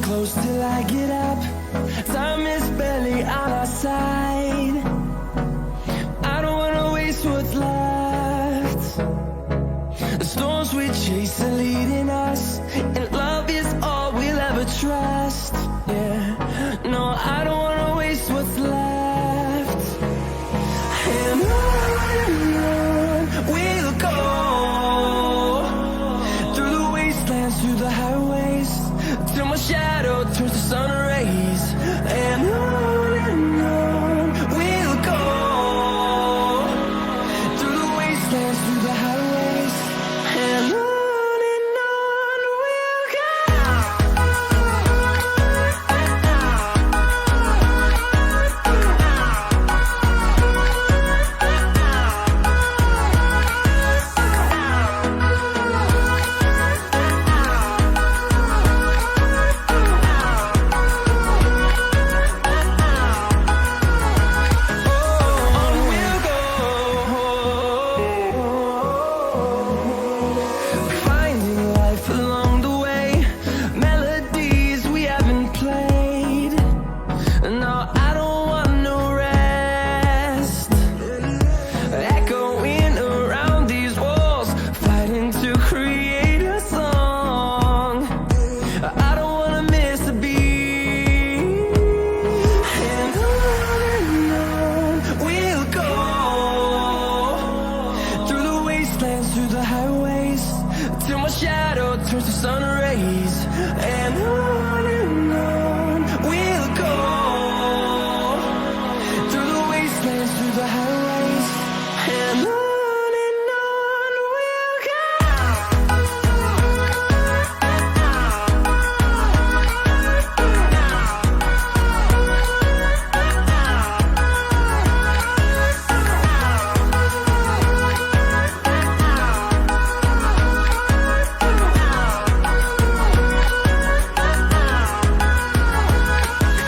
close till I get up. Time is barely on our side. I don't wanna waste what's left. The storms we chase are leading us, and love is all we'll ever trust. Yeah, no, I don't wanna waste what's left. And on we'll go, through the wastelands, through the highways, till my shadow turns to sun rays. And on we'll go, through the wastelands, through the highways, and on we'll go. Finding life along the way, melodies we haven't played. No, I don't want no rest. Echoing around these walls, fighting to create a song. I don't wanna miss a beat. And on we'll go, through the wastelands, through the highways, till my shadow turns to sun rays. And on we'll go, through the wastelands, through the highways, and on we'll go.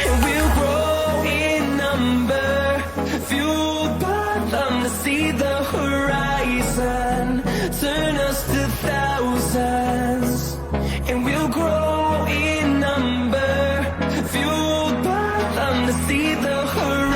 And we'll grow in number, fueled by them to see the horizon, turn us to thousands. And we'll grow in number, fueled by them to see the horizon.